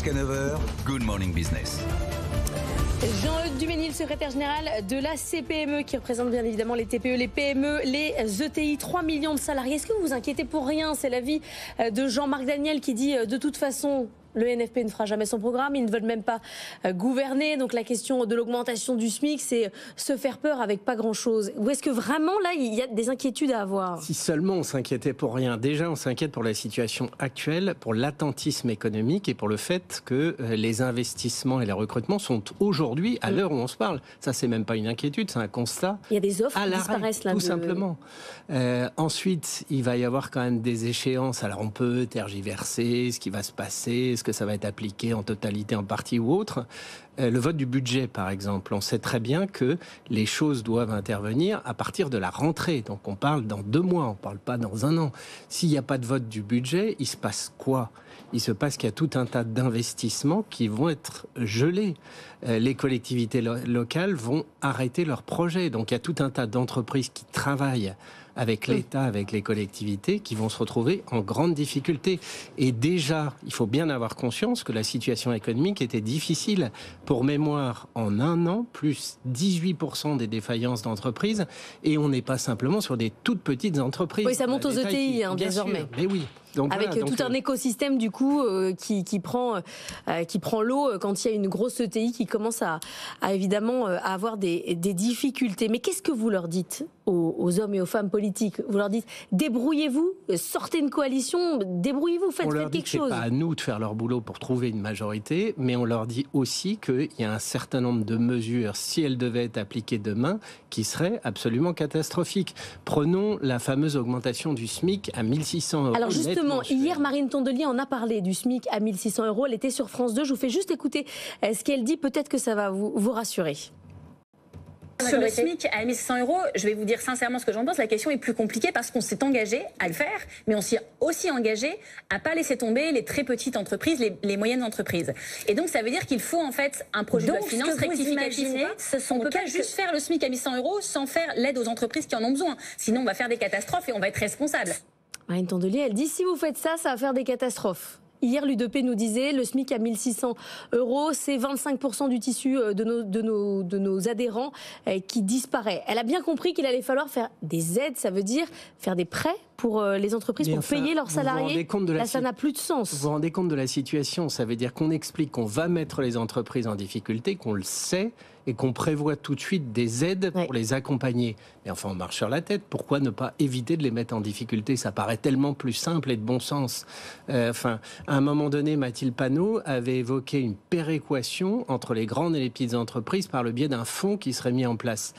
Jusqu'à 9h, Good Morning Business. Jean-Eudes Duménil, secrétaire général de la CPME, qui représente bien évidemment les TPE, les PME, les ETI, 3 millions de salariés. Est-ce que vous vous inquiétez pour rien? C'est l'avis de Jean-Marc Daniel qui dit de toute façon, le NFP ne fera jamais son programme, ils ne veulent même pas gouverner. Donc la question de l'augmentation du SMIC, c'est se faire peur avec pas grand-chose. Ou est-ce que vraiment là, il y a des inquiétudes à avoir? Si seulement on s'inquiétait pour rien. Déjà, on s'inquiète pour la situation actuelle, pour l'attentisme économique et pour le fait que les investissements et les recrutements sont aujourd'hui, à l'heure où on se parle. Ça, c'est même pas une inquiétude, c'est un constat. Il y a des offres qui disparaissent là. Tout simplement. Ensuite, il va y avoir quand même des échéances. Alors, on peut tergiverser ce qui va se passer, que ça va être appliqué en totalité, en partie ou autre. Le vote du budget, par exemple, on sait très bien que les choses doivent intervenir à partir de la rentrée. Donc on parle dans 2 mois, on ne parle pas dans 1 an. S'il n'y a pas de vote du budget, il se passe quoi ? Il se passe qu'il y a tout un tas d'investissements qui vont être gelés. Les collectivités locales vont arrêter leurs projets. Donc il y a tout un tas d'entreprises qui travaillent avec l'État, avec les collectivités, qui vont se retrouver en grande difficulté. Et déjà, il faut bien avoir conscience que la situation économique était difficile. Pour mémoire, en 1 an, plus 18% des défaillances d'entreprises, et on n'est pas simplement sur des toutes petites entreprises. Oui, ça monte aux ETI, désormais. Sûr, mais oui. Donc, avec voilà, tout un écosystème du coup qui prend l'eau quand il y a une grosse ETI qui commence à évidemment à avoir des difficultés. Mais qu'est-ce que vous leur dites aux hommes et aux femmes politiques? Vous leur dites débrouillez-vous, sortez une coalition, débrouillez-vous, faites quelque chose. C'est pas à nous de faire leur boulot pour trouver une majorité, mais on leur dit aussi qu'il y a un certain nombre de mesures, si elles devaient être appliquées demain, qui seraient absolument catastrophiques. Prenons la fameuse augmentation du SMIC à 1 600 €. Alors justement, hier, Marine Tondelier en a parlé du SMIC à 1 600 €. Elle était sur France 2. Je vous fais juste écouter ce qu'elle dit. Peut-être que ça va vous rassurer. Sur le SMIC à 1 600 €, je vais vous dire sincèrement ce que j'en pense. La question est plus compliquée parce qu'on s'est engagé à le faire, mais on s'est aussi engagé à pas laisser tomber les très petites entreprises, les moyennes entreprises. Et donc ça veut dire qu'il faut en fait un projet de loi de finances rectificatif. On ne peut pas juste faire le SMIC à 1 600 € sans faire l'aide aux entreprises qui en ont besoin. Sinon on va faire des catastrophes et on va être responsable. Marine Tondelier, elle dit si vous faites ça, ça va faire des catastrophes. Hier, l'UDP nous disait le SMIC à 1 600 €, c'est 25% du tissu de nos adhérents qui disparaît. Elle a bien compris qu'il allait falloir faire des aides, ça veut dire faire des prêts pour les entreprises pour payer leurs salariés. Là, ça n'a plus de sens. Vous vous rendez compte de la situation? Ça veut dire qu'on explique qu'on va mettre les entreprises en difficulté, qu'on le sait, et qu'on prévoit tout de suite des aides pour les accompagner. Mais enfin, on marche sur la tête. Pourquoi ne pas éviter de les mettre en difficulté? Ça paraît tellement plus simple et de bon sens. À un moment donné, Mathilde Panot avait évoqué une péréquation entre les grandes et les petites entreprises par le biais d'un fonds qui serait mis en place.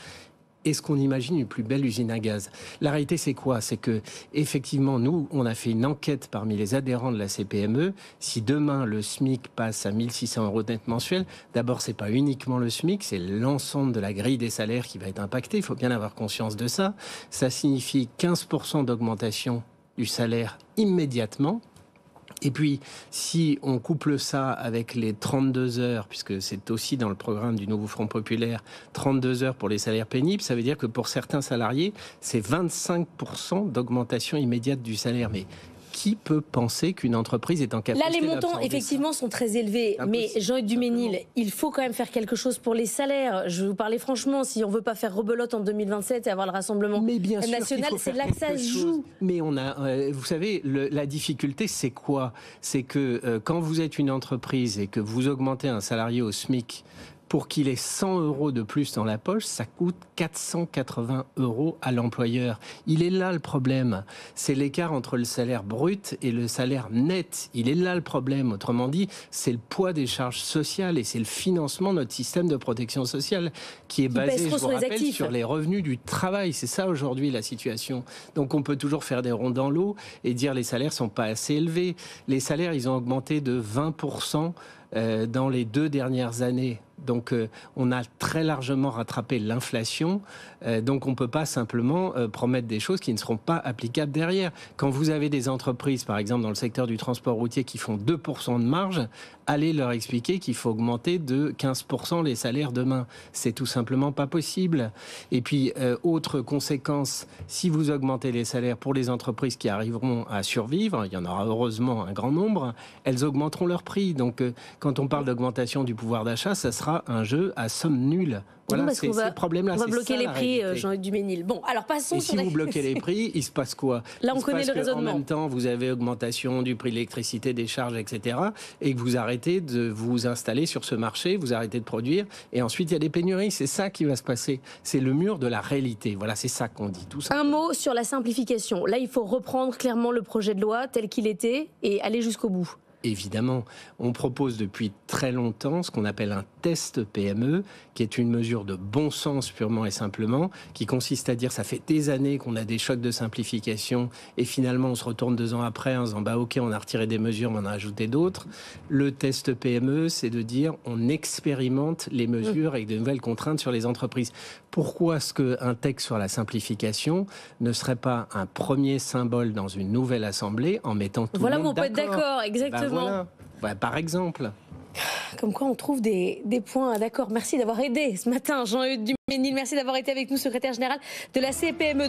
Est-ce qu'on imagine une plus belle usine à gaz? La réalité, c'est quoi? C'est que, effectivement, nous, on a fait une enquête parmi les adhérents de la CPME. Si demain, le SMIC passe à 1 600 € net mensuel, d'abord, c'est pas uniquement le SMIC, c'est l'ensemble de la grille des salaires qui va être impactée. Il faut bien avoir conscience de ça. Ça signifie 15% d'augmentation du salaire immédiatement. Et puis, si on couple ça avec les 32 heures, puisque c'est aussi dans le programme du nouveau Front populaire, 32 heures pour les salaires pénibles, ça veut dire que pour certains salariés, c'est 25% d'augmentation immédiate du salaire. Mais qui peut penser qu'une entreprise est en capacité Là, les montants, d'absorber effectivement, sont très élevés. Mais Jean-Eudes Duménil, il faut quand même faire quelque chose pour les salaires. Je vais vous parler franchement, si on ne veut pas faire rebelote en 2027 et avoir le Rassemblement national, c'est là que ça se joue. Mais on a, vous savez, la difficulté, c'est quoi? C'est que quand vous êtes une entreprise et que vous augmentez un salarié au SMIC, pour qu'il ait 100 € de plus dans la poche, ça coûte 480 € à l'employeur. Il est là le problème. C'est l'écart entre le salaire brut et le salaire net. Il est là le problème. Autrement dit, c'est le poids des charges sociales et c'est le financement de notre système de protection sociale qui est basé, je vous rappelle, sur les revenus du travail. C'est ça aujourd'hui la situation. Donc on peut toujours faire des ronds dans l'eau et dire les salaires sont pas assez élevés. Les salaires, ils ont augmenté de 20% dans les 2 dernières années. Donc on a très largement rattrapé l'inflation, donc on ne peut pas simplement promettre des choses qui ne seront pas applicables derrière. Quand vous avez des entreprises, par exemple dans le secteur du transport routier, qui font 2% de marge, allez leur expliquer qu'il faut augmenter de 15% les salaires demain. C'est tout simplement pas possible. Et puis, autre conséquence, si vous augmentez les salaires pour les entreprises qui arriveront à survivre, il y en aura heureusement un grand nombre, elles augmenteront leur prix. Donc, quand on parle d'augmentation du pouvoir d'achat, ça sera un jeu à somme nulle. Voilà, c'est ce problème-là. On va bloquer les prix, Jean-Hugues Duménil. Bon, alors passons et si vous bloquez les prix, il se passe quoi? Là, on connaît le raisonnement. En même temps, vous avez augmentation du prix de l'électricité, des charges, etc. Et que vous arrêtez de vous installer sur ce marché, vous arrêtez de produire. Et ensuite, il y a des pénuries. C'est ça qui va se passer. C'est le mur de la réalité. Voilà, c'est ça qu'on dit. Tout ça. Un mot sur la simplification. Là, il faut reprendre clairement le projet de loi tel qu'il était et aller jusqu'au bout. Évidemment, on propose depuis très longtemps ce qu'on appelle un test PME, qui est une mesure de bon sens purement et simplement, qui consiste à dire ça fait des années qu'on a des chocs de simplification et finalement on se retourne 2 ans après en disant bah ok on a retiré des mesures mais on en a ajouté d'autres. Le test PME, c'est de dire on expérimente les mesures avec de nouvelles contraintes sur les entreprises. Pourquoi est-ce qu'un texte sur la simplification ne serait pas un premier symbole dans une nouvelle assemblée en mettant tout le monde d'accord? Voilà, on peut être d'accord, exactement. Voilà. Par exemple. Comme quoi on trouve des points d'accord. Merci d'avoir aidé ce matin, Jean-Hugues Duménil. Merci d'avoir été avec nous, secrétaire général de la CPME.